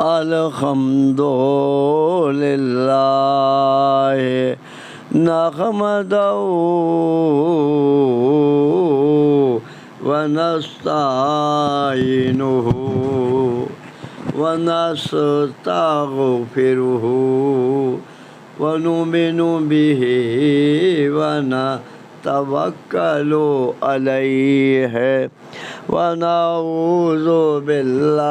الحمد للہ نحمدہ ونستعینہ ونستغفرہ ونؤمن بہ ونتوکل علیہ ونعوذ باللہ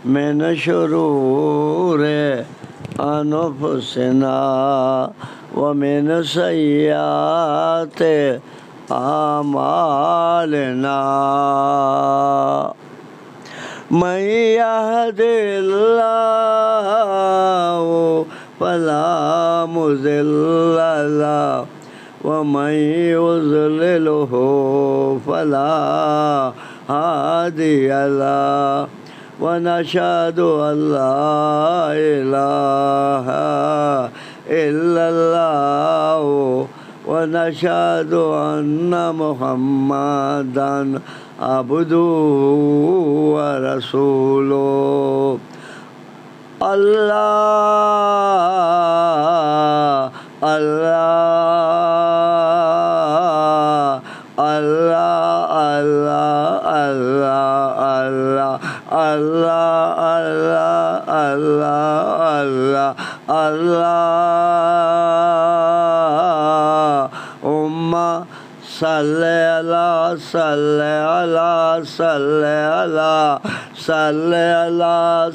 من شرور انفسنا ومن سیئات اعمالنا من یہد اللہ فلا مضل له ومن يضلله فلا هادي له ونشهد أن لا إله إلا الله ونشهد أن محمدًا عبده ورسوله اللہ اللہ اللہ اللہ اللہ اللہ اللہ اللہ اللہم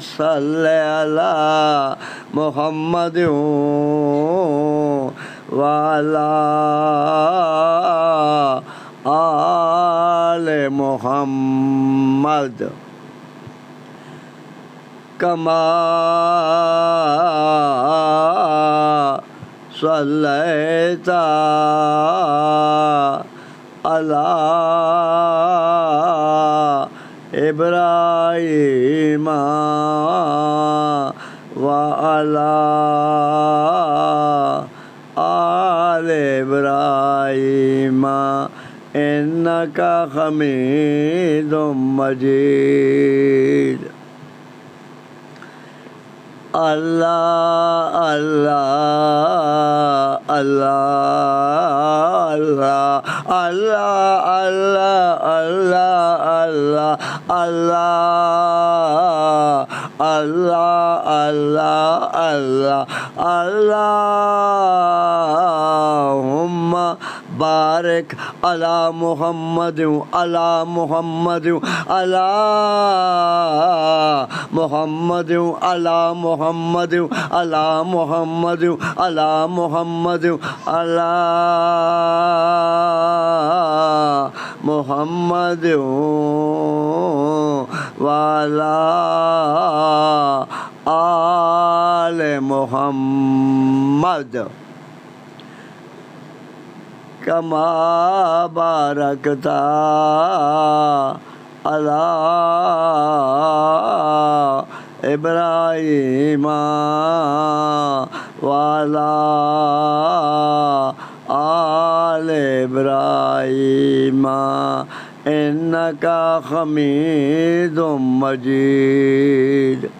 صلی علی محمد وعلی آل محمد کما صلیت علی ابراہیم وعلی آل ابراہیم انک حمید مجید اللہ اللہ اللہ اللہ اللہ اللہ اللہ اللہ اللہ اللہ اللہم بارک علی محمد علی محمد علی محمد علی محمد علی محمد علی محمد علی محمد وعلی آل محمد کما بارکتا علی ابراہیم وعلی آل ابراہیم انک حمید مجید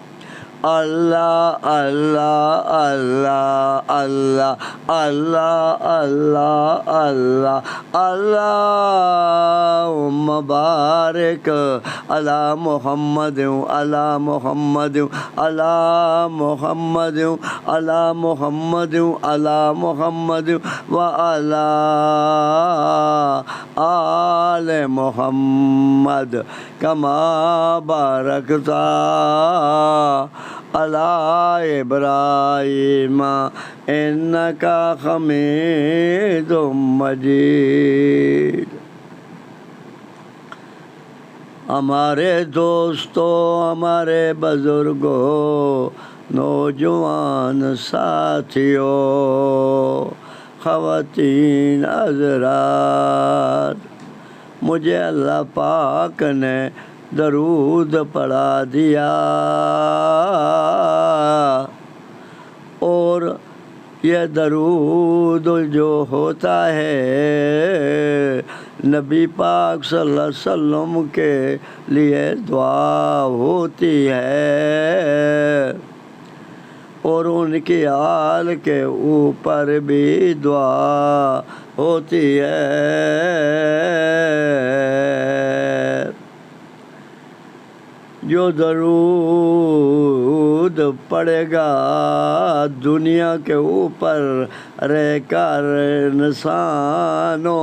اللہ اللہ اللہ اللہ اللہ اللہ اللہ اللہم بارک علی محمد علی محمد علی محمد علی محمد علی محمد وعلی آل محمد کما بارکتا علی ابراہیم انک حمید مجید ہمارے دوستوں، ہمارے بزرگوں، نوجوان ساتھیوں، خواتین حضرات، مجھے اللہ پاک نے درود پڑھا دیا اور یہ درود جو ہوتا ہے نبی پاک صلی اللہ علیہ وسلم کے لیے دعا ہوتی ہے، اور ان کی آل کے اوپر بھی دعا ہوتی ہے۔ جو درود پڑے گا دنیا کے اوپر رہ کر انسانوں،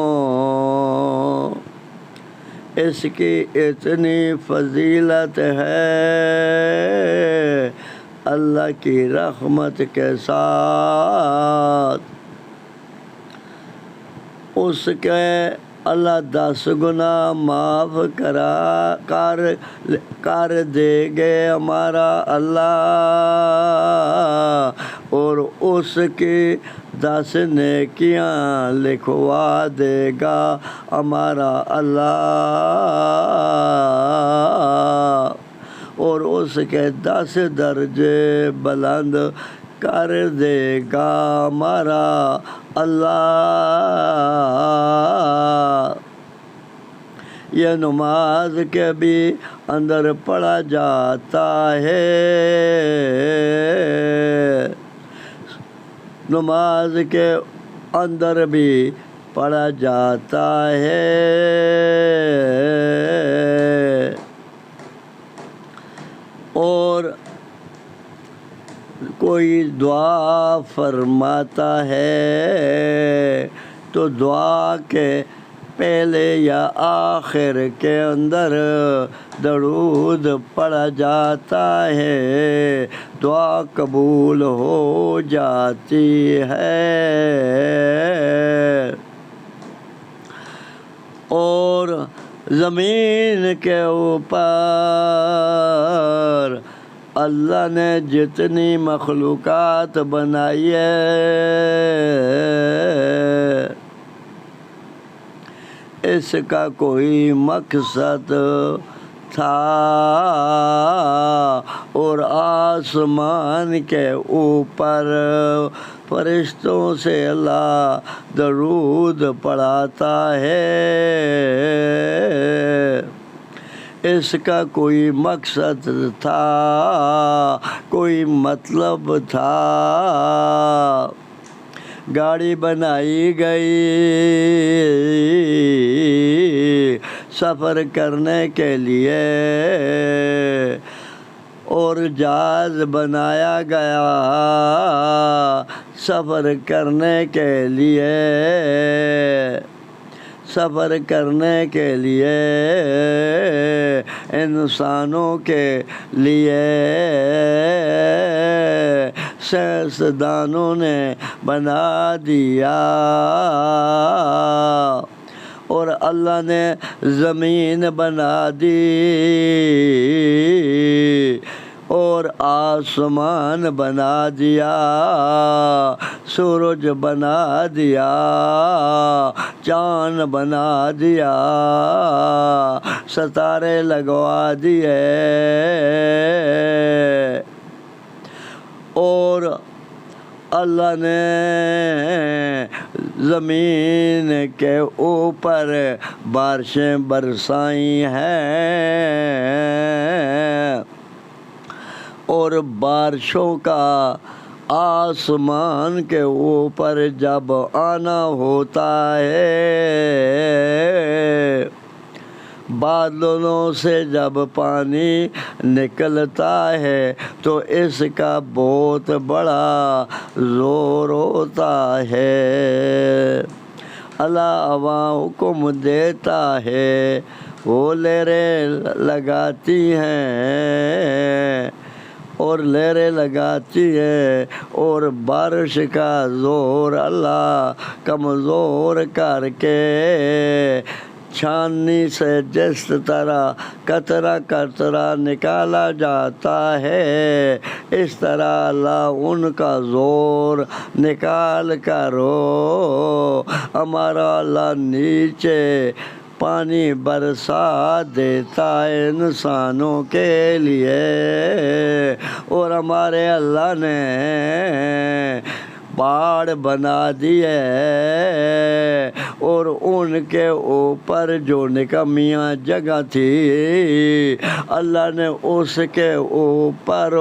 اس کی اتنی فضیلت ہے اللہ کی رحمت کے ساتھ اس کے اللہ 10 گنا معاف کر دے گے ہمارا اللہ، اور اس کی 10 نیکیاں لکھوا دے گا ہمارا اللہ، اور اس کے 10 درجے بلند کر دے گا ہمارا اللہ۔ یہ نماز کے بھی اندر پڑھا جاتا ہے، نماز کے اندر بھی پڑھا جاتا ہے، اور کوئی دعا فرماتا ہے تو دعا کے پہلے یا آخر کے اندر درود پڑھا جاتا ہے، دعا قبول ہو جاتی ہے۔ اور زمین کے اوپر اللہ نے جتنی مخلوقات بنائی ہے، اس کا کوئی مقصد تھا، اور آسمان کے اوپر فرشتوں سے اللہ درود پڑھاتا ہے، اس کا کوئی مقصد تھا، کوئی مطلب تھا۔ گاڑی بنائی گئی سفر کرنے کے لیے، اور جہاز بنایا گیا سفر کرنے کے لیے، سفر کرنے کے لیے انسانوں کے لیے سائنسدانوں نے بنا دیا، اور اللہ نے زمین بنا دی، اور آسمان بنا دیا، سورج بنا دیا، چاند بنا دیا، ستارے لگوا دیے، اور اللہ نے زمین کے اوپر بارشیں برسائی ہیں، اور بارشوں کا آسمان کے اوپر جب آنا ہوتا ہے، بادلوں سے جب پانی نکلتا ہے تو اس کا بہت بڑا زور ہوتا ہے، اللہ ہوا حکم دیتا ہے، وہ لہریں لگاتی ہیں، اور لہریں لگاتی ہے، اور بارش کا زور اللہ کمزور کر کے چھاننی سے جس طرح قطرہ قطرہ نکالا جاتا ہے، اس طرح اللہ ان کا زور نکال کر ہمارا اللہ نیچے پانی برسا دیتا ہے انسانوں کے لیے، اور ہمارے اللہ نے پہاڑ بنا دیے اور ان کے اوپر جو نکمیاں جگہ تھی اللہ نے اس کے اوپر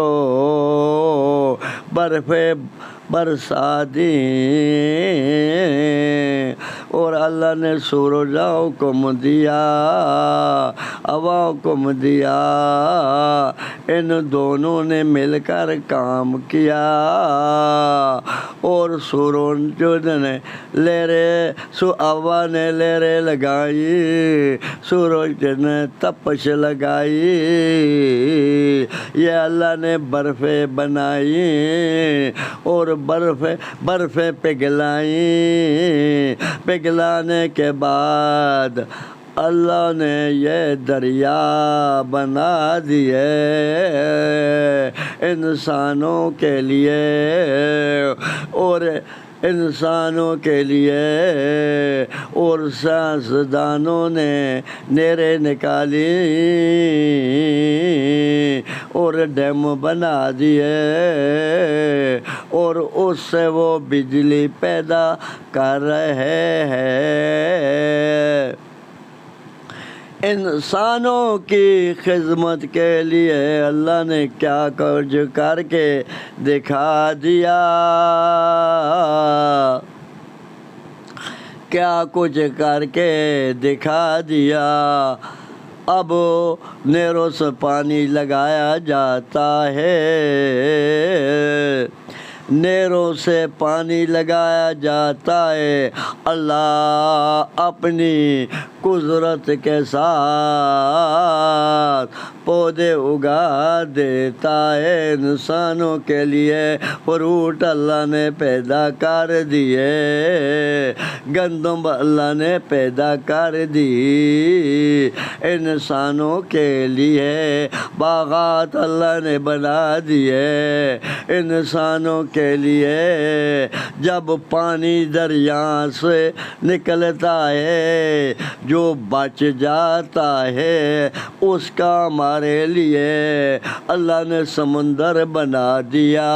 برف برسا دی اور اللہ نے سورج حکم دیا ہوا حکم دیا ان دونوں نے مل کر کام کیا اور سورج نے ہوا نے لہریں لگائی سورج نے تپش لگائی یہ اللہ نے برفیں بنائی اور برفیں پگھلانے کے بعد اللہ نے یہ دریا بنا دیے انسانوں کے لیے اور اور سائنسدانوں نے نیرے نکالی اور ڈیم بنا دیے اور اس سے وہ بجلی پیدا کر رہے ہیں انسانوں کی خدمت کے لیے اللہ نے کیا کچھ کر کے دکھا دیا کیا کچھ کر کے دکھا دیا اب نیروں سے پانی لگایا جاتا ہے نیروں سے پانی لگایا جاتا ہے اللہ اپنی قدرت کے ساتھ پودے اگا دیتا ہے انسانوں کے لیے فروٹ اللہ نے پیدا کر دیے گندم اللہ نے پیدا کر دی انسانوں کے لیے باغات اللہ نے بنا دیے انسانوں کے لیے جب پانی دریا سے نکلتا ہے جو بچ جاتا ہے اس کا ہمارے لیے اللہ نے سمندر بنا دیا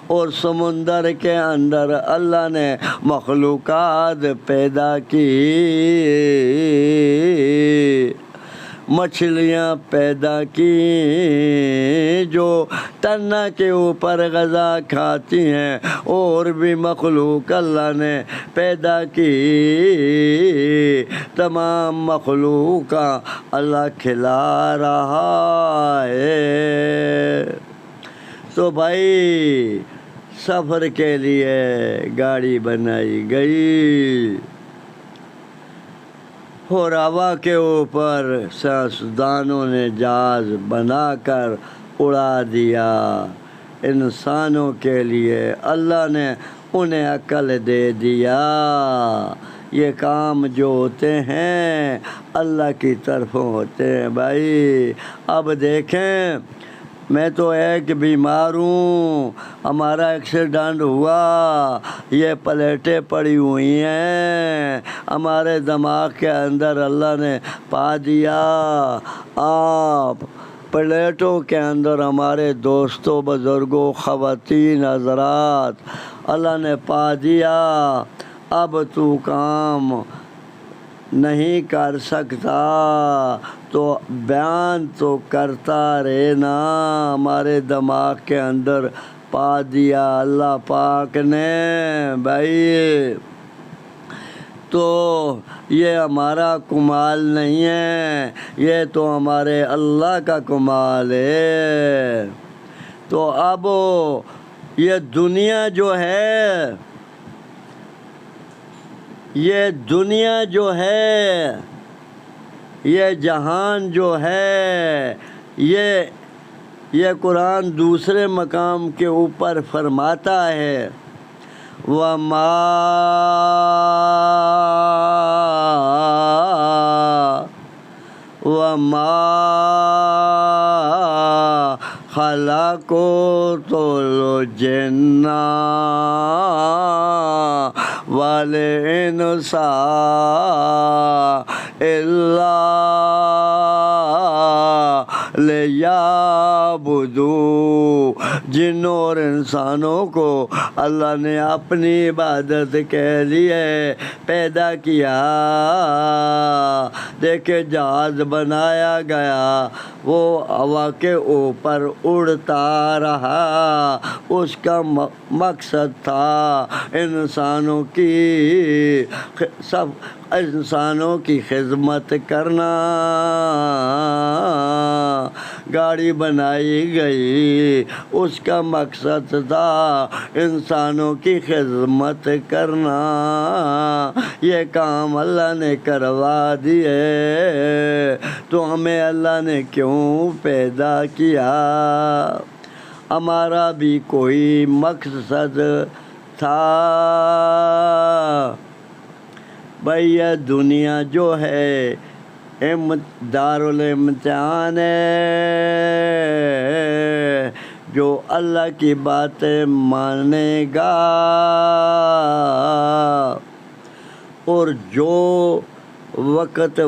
اور سمندر کے اندر اللہ نے مخلوقات پیدا کی مچھلیاں پیدا کی جو تنہ کے اوپر غذا کھاتی ہیں اور بھی مخلوق اللہ نے پیدا کی تمام مخلوق کا اللہ کھلا رہا ہے تو بھائی سفر کے لیے گاڑی بنائی گئی اور ہوا کے اوپر سائنسدانوں نے جہاز بنا کر اڑا دیا انسانوں کے لیے اللہ نے انہیں عقل دے دیا یہ کام جو ہوتے ہیں اللہ کی طرفوں ہوتے ہیں بھائی اب دیکھیں میں تو ایک بیمار ہوں ہمارا ایکسیڈنٹ ہوا یہ پلیٹیں پڑی ہوئی ہیں ہمارے دماغ کے اندر اللہ نے پا دیا آپ پلیٹوں کے اندر ہمارے دوستوں بزرگوں خواتین حضرات اللہ نے پا دیا اب تو کام نہیں کر سکتا تو بیان تو کرتا رہنا ہمارے دماغ کے اندر پا دیا اللہ پاک نے بھائی تو یہ ہمارا کمال نہیں ہے یہ تو ہمارے اللہ کا کمال ہے تو اب یہ دنیا جو ہے یہ جہان جو ہے یہ قرآن دوسرے مقام کے اوپر فرماتا ہے وَمَا خَلَقْتُ الْجِنَّ وَالْإِنسَ إِلَّا لِيَعْبُدُونِ لیعبدو، جنوں اور انسانوں کو اللہ نے اپنی عبادت کے لیے پیدا کیا۔ دیکھے جہاز بنایا گیا، وہ ہوا کے اوپر اڑتا رہا، اس کا مقصد تھا انسانوں کی خدمت کرنا۔ گاڑی بنائی گئی، اس کا مقصد تھا انسانوں کی خدمت کرنا۔ یہ کام اللہ نے کروا دیے، تو ہمیں اللہ نے کیوں پیدا کیا؟ ہمارا بھی کوئی مقصد تھا۔ بھئی یہ دنیا جو ہے دارالامتحان ہے، جو اللہ کی باتیں مانے گا اور جو وقت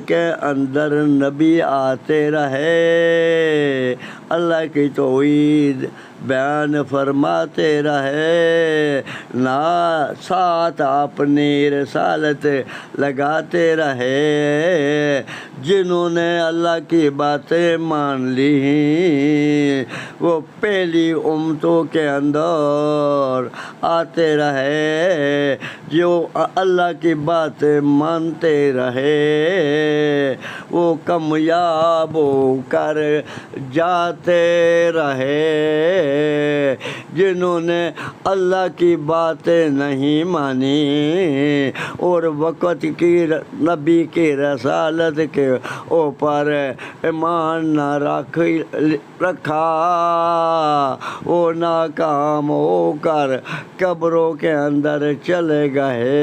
کے اندر نبی آتے رہے، اللہ کی توحید بیان فرماتے رہے، نہ ساتھ اپنی رسالت لگاتے رہے، جنہوں نے اللہ کی باتیں مان لی، وہ پہلی امتوں کے اندر آتے رہے، جو اللہ کی باتیں مانتے رہے، وہ کامیاب ہو کر جاتے رہے۔ جنہوں نے اللہ کی باتیں نہیں مانی اور وقت کی نبی کی رسالت کے اوپر ایمان نہ رکھا، وہ ناکام ہو کر قبروں کے اندر چلے گئے۔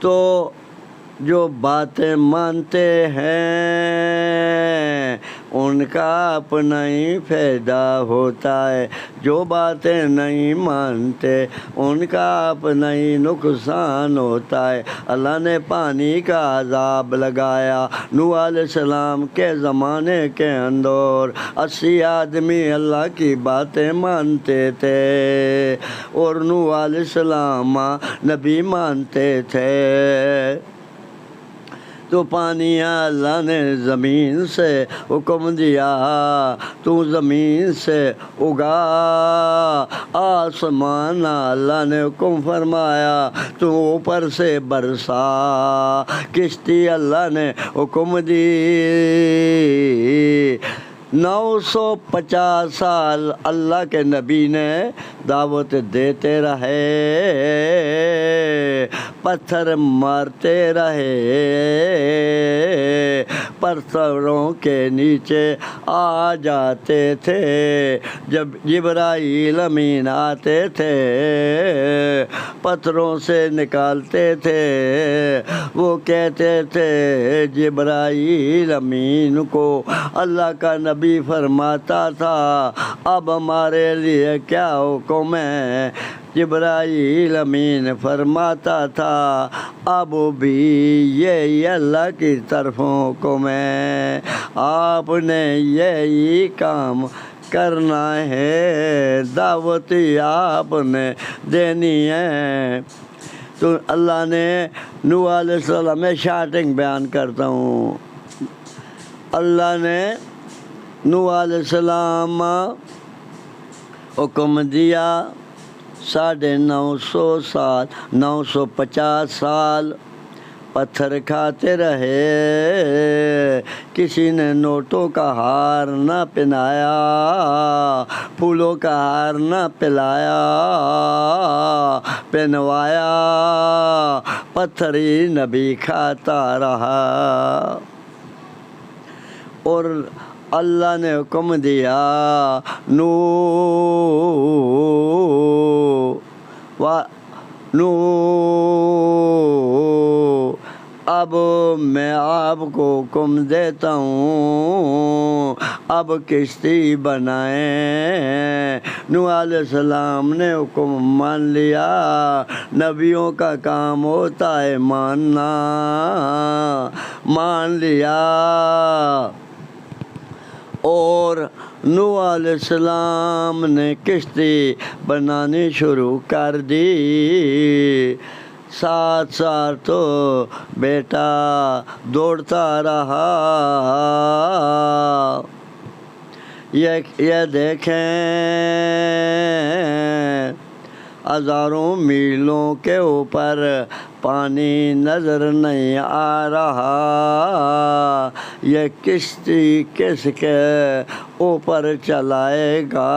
تو جو باتیں مانتے ہیں ان کا اپنا ہی فائدہ ہوتا ہے، جو باتیں نہیں مانتے ان کا اپنا ہی نقصان ہوتا ہے۔ اللہ نے پانی کا عذاب لگایا نوح علیہ السلام کے زمانے کے اندر، 80 آدمی اللہ کی باتیں مانتے تھے اور نوح علیہ السلام نبی مانتے تھے، تو پانی اللہ نے زمین سے حکم دیا، تو زمین سے اگا، آسمان اللہ نے حکم فرمایا تو اوپر سے برسا، کشتی اللہ نے حکم دی، 950 سال اللہ کے نبی نے دعوت دیتے رہے، پتھر مارتے رہے، پتھروں کے نیچے آ جاتے تھے، جب جبرائیل امین آتے تھے پتھروں سے نکالتے تھے، وہ کہتے تھے جبرائیل امین کو اللہ کا نبی فرماتا تھا اب ہمارے لیے کیا حکم ہے؟ جبرائیل امین فرماتا تھا اب بھی یہی اللہ کی طرف حکم ہے، آپ نے یہی کام کرنا ہے، دعوت آپ نے دینی ہے۔ تو اللہ نے نوح علیہ السلام میں شارٹنگ بیان کرتا ہوں، اللہ نے نوح علیہ السلام حکم دیا، 950 سال 950 سال پتھر کھاتے رہے، کسی نے نوٹوں کا ہار نہ پہنایا، پھولوں کا ہار نہ پہنوایا، پتھر ہی نبی کھاتا رہا، اور اللہ نے حکم دیا اب میں آپ کو حکم دیتا ہوں اب کشتی بنائیں۔ نوح علیہ السلام نے حکم مان لیا۔ نبیوں کا کام ہوتا ہے ماننا، مان لیا۔ اور نوح علیہ السلام نے کشتی بنانی شروع کر دی۔ ساتھ ساتھ تو بیٹا دوڑتا رہا۔ یہ دیکھیں ہزاروں میلوں کے اوپر پانی نظر نہیں آ رہا۔ یہ کشتی کس کے اوپر چلائے گا؟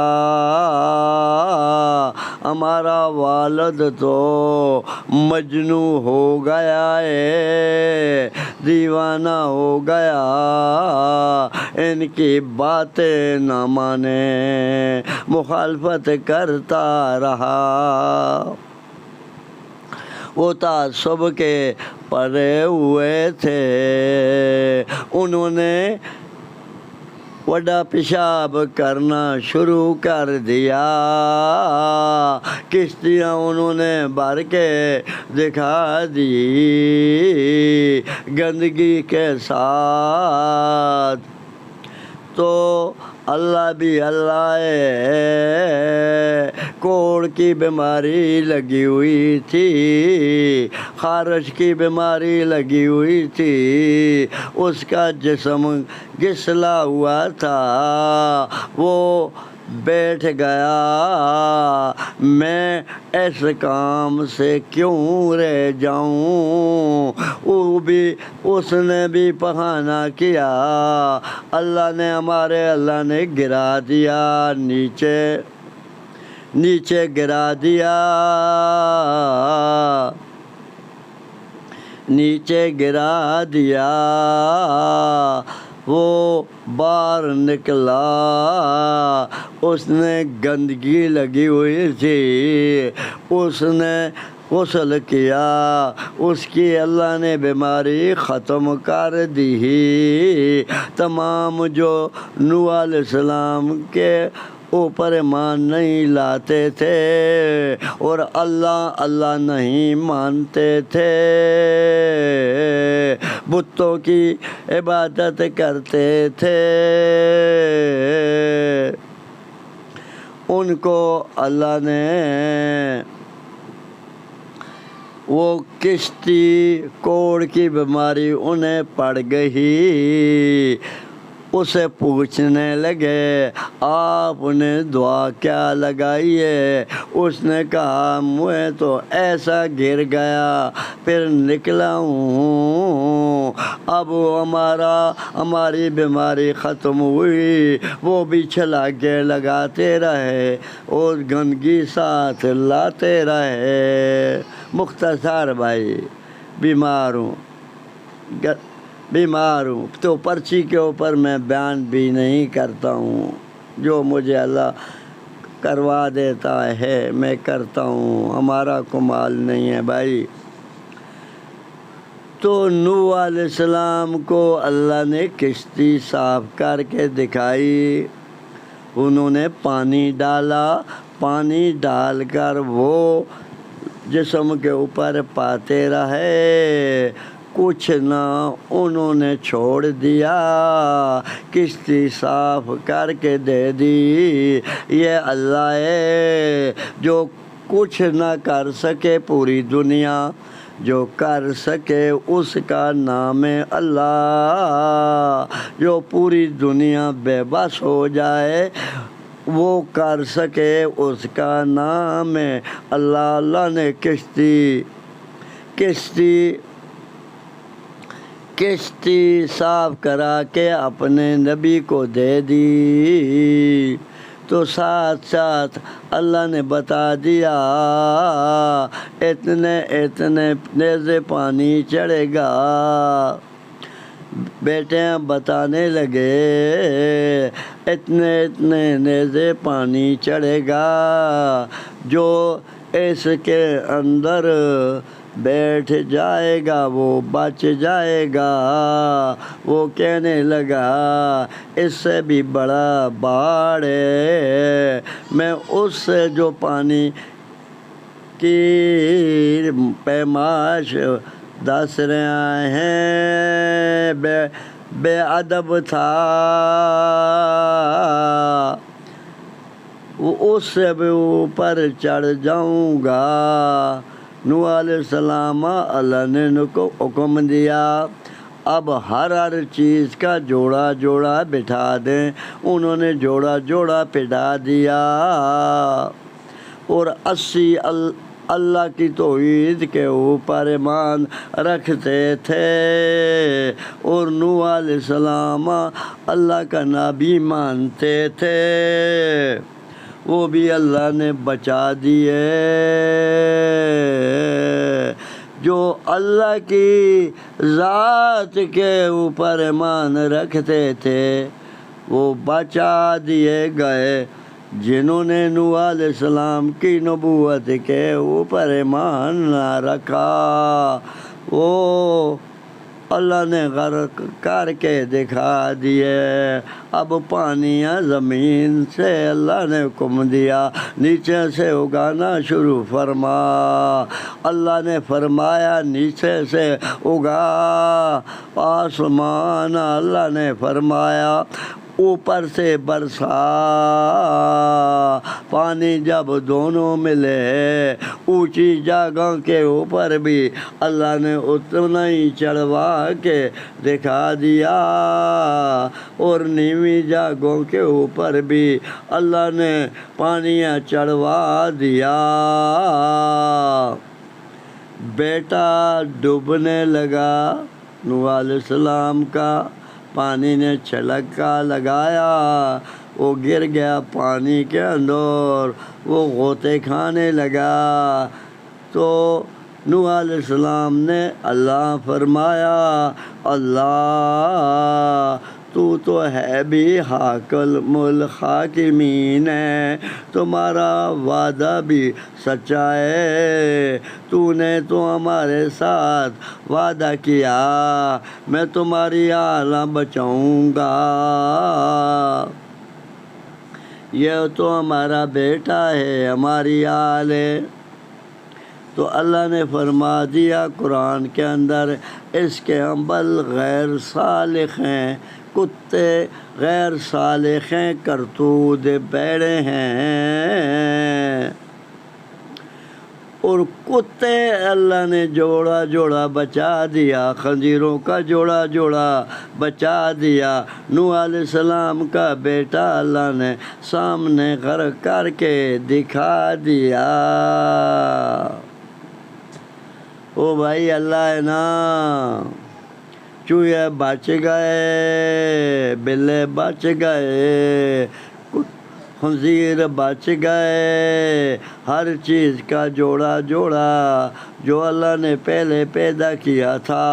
ہمارا والد تو مجنون ہو گیا ہے، دیوانہ ہو گیا، ان کی باتیں نہ مانے، مخالفت کرتا رہا۔ وہ تعصب کے پڑے ہوئے تھے، انہوں نے وڈا پیشاب کرنا شروع کر دیا۔ کشتیاں انہوں نے بھر کے دکھا دی گندگی کے ساتھ۔ تو اللہ بھی اللہ ہے، کوڑ کی بیماری لگی ہوئی تھی، خارش کی بیماری لگی ہوئی تھی، اس کا جسم گسلا ہوا تھا۔ وہ بیٹھ گیا، میں اس کام سے کیوں رہ جاؤں؟ اس نے بھی بہانہ کیا، اللہ نے گرا دیا، نیچے گرا دیا، نیچے گرا دیا۔ وہ باہر نکلا، اس نے گندگی لگی ہوئی تھی، اس نے غسل کیا، اس کی اللہ نے بیماری ختم کر دی۔ تمام جو نوح علیہ السلام کے اوپر ایمان نہیں لاتے تھے اور اللہ نہیں مانتے تھے، بتوں کی عبادت کرتے تھے، ان کو اللہ نے وہ کشتی کوڑ کی بیماری انہیں پڑ گئی۔ اسے پوچھنے لگے آپ نے دعا کیا لگائی ہے؟ اس نے کہا میں تو ایسا گر گیا پھر نکلا ہوں، اب ہماری بیماری ختم ہوئی۔ وہ بھی چھلا کے لگاتے رہے اور گندگی ساتھ لاتے رہے۔ مختصر بھائی، بیمار ہوں تو پرچی کے اوپر میں بیان بھی نہیں کرتا ہوں، جو مجھے اللہ کروا دیتا ہے میں کرتا ہوں، ہمارا کمال نہیں ہے بھائی۔ تو نوح علیہ السلام کو اللہ نے کشتی صاف کر کے دکھائی، انہوں نے پانی ڈالا، پانی ڈال کر وہ جسم کے اوپر پاتے رہے، کچھ نہ انہوں نے چھوڑ دیا، کشتی صاف کر کے دے دی۔ یہ اللہ ہے جو کچھ نہ کر سکے پوری دنیا، جو کر سکے اس کا نام ہے اللہ، جو پوری دنیا بے بس ہو جائے وہ کر سکے اس کا نام ہے اللہ۔ اللہ نے کشتی صاف کرا کے اپنے نبی کو دے دی، تو ساتھ ساتھ اللہ نے بتا دیا اتنے نیزے پانی چڑھے گا۔ بیٹے بتانے لگے اتنے نیزے پانی چڑھے گا، جو اس کے اندر بیٹھ جائے گا وہ بچ جائے گا۔ وہ کہنے لگا اس سے بھی بڑا باڑ ہے، میں اس سے جو پانی کی پیمائش دس رہے ہیں بے ادب تھا، وہ اس سے بھی اوپر چڑھ جاؤں گا۔ نوح علیہ السلام اللہ نے ان کو حکم دیا اب ہر چیز کا جوڑا جوڑا بٹھا دیں۔ انہوں نے جوڑا جوڑا بٹھا دیا اور 80 اللہ کی توحید کے اوپر ایمان رکھتے تھے، اور نوح علیہ السلام اللہ کا نبی مانتے تھے، وہ بھی اللہ نے بچا دیے۔ جو اللہ کی ذات کے اوپر ایمان رکھتے تھے وہ بچا دیے گئے، جنہوں نے نوح علیہ السلام کی نبوت کے اوپر ایمان نہ رکھا وہ اللہ نے غرق کر کے دکھا دیے۔ اب پانیاں زمین سے اللہ نے حکم دیا نیچے سے اگانا شروع فرما۔ اللہ نے فرمایا نیچے سے اگا، آسمان اللہ نے فرمایا اوپر سے برسا۔ پانی جب دونوں ملے اونچی جگہوں کے اوپر بھی اللہ نے اتنا ہی چڑھوا کے دکھا دیا، اور نیوی جگہوں کے اوپر بھی اللہ نے پانیاں چڑھوا دیا۔ بیٹا ڈوبنے لگا نوح علیہ السلام کا، پانی نے چھلکا لگایا، وہ گر گیا پانی کے اندر، وہ غوطے کھانے لگا۔ تو نوح علیہ السلام نے اللہ فرمایا اللہ تو ہے بھی حاکم الحاکمین ہے، تمہارا وعدہ بھی سچا ہے، تو نے تو ہمارے ساتھ وعدہ کیا میں تمہاری آل بچاؤں گا، یہ تو ہمارا بیٹا ہے ہماری آل ہے۔ تو اللہ نے فرما دیا قرآن کے اندر اس کے عمل غیر صالح ہیں، کتے غیر صالح ہیں، کرتوت بیڑے ہیں، اور کتے اللہ نے جوڑا جوڑا بچا دیا، خنزیروں کا جوڑا جوڑا بچا دیا۔ نوح علیہ السلام کا بیٹا اللہ نے سامنے غرق کر کے دکھا دیا۔ او بھائی اللہ ہے نا، چوہے بچ گئے، بلے بچ گئے، خنزیر بچ گئے، ہر چیز کا جوڑا جوڑا جو اللہ نے پہلے پیدا کیا تھا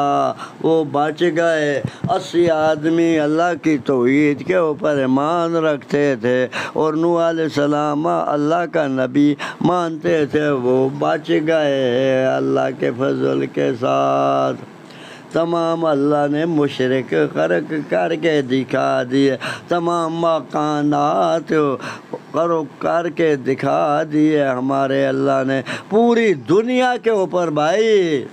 وہ بچ گئے۔ 80 آدمی اللہ کی توحید کے اوپر ایمان رکھتے تھے اور نوح علیہ السلام اللہ کا نبی مانتے تھے، وہ بچ گئے اللہ کے فضل کے ساتھ۔ تمام اللہ نے مشرک غرق کر کے دکھا دیے، تمام مکانات غرق کر کے دکھا دیے ہمارے اللہ نے پوری دنیا کے اوپر۔ بھائی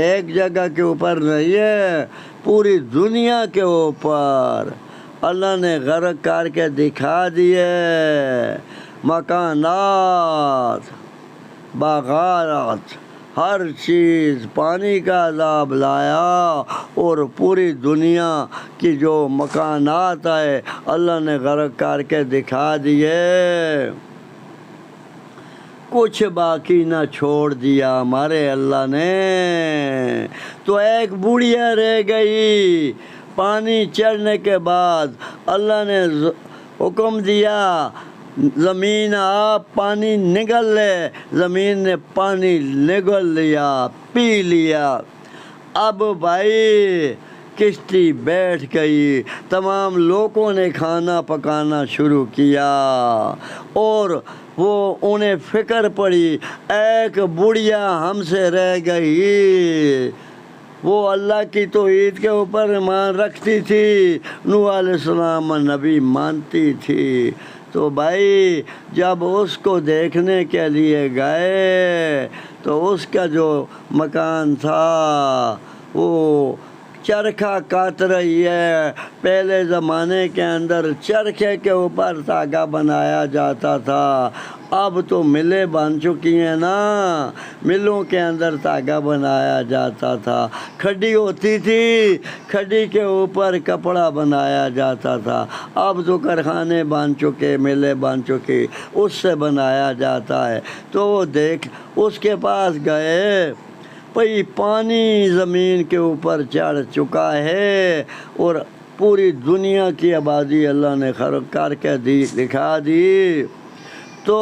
ایک جگہ کے اوپر نہیں ہے، پوری دنیا کے اوپر اللہ نے غرق کر کے دکھا دیے، مکانات، باغات، ہر چیز، پانی کا عذاب لایا، اور پوری دنیا کی جو مکانات ہے اللہ نے غرق کر کے دکھا دیے، کچھ باقی نہ چھوڑ دیا ہمارے اللہ نے۔ تو ایک بوڑھیا رہ گئی، پانی چڑھنے کے بعد اللہ نے حکم دیا زمین آپ پانی نگل لے، زمین نے پانی نگل لیا، پی لیا۔ اب بھائی کشتی بیٹھ گئی، تمام لوگوں نے کھانا پکانا شروع کیا، اور وہ انہیں فکر پڑی ایک بڑھیا ہم سے رہ گئی، وہ اللہ کی توحید کے اوپر ایمان رکھتی تھی، نوح علیہ السلام نبی مانتی تھی۔ تو بھائی جب اس کو دیکھنے کے لیے گئے تو اس کا جو مکان تھا وہ چرخہ کاٹ رہی ہے۔ پہلے زمانے کے اندر چرخے کے اوپر دھاگا بنایا جاتا تھا، اب تو ملیں بن چکی ہیں نا، ملوں کے اندر دھاگا بنایا جاتا تھا، کھڈی ہوتی تھی، کھڈی کے اوپر کپڑا بنایا جاتا تھا، اب تو کارخانے بن چکے، ملیں بن چکی، اس سے بنایا جاتا ہے۔ تو وہ دیکھ اس کے پاس گئے، بھئی پانی زمین کے اوپر چڑھ چکا ہے اور پوری دنیا کی آبادی اللہ نے خلق کر کے دکھا دی۔ تو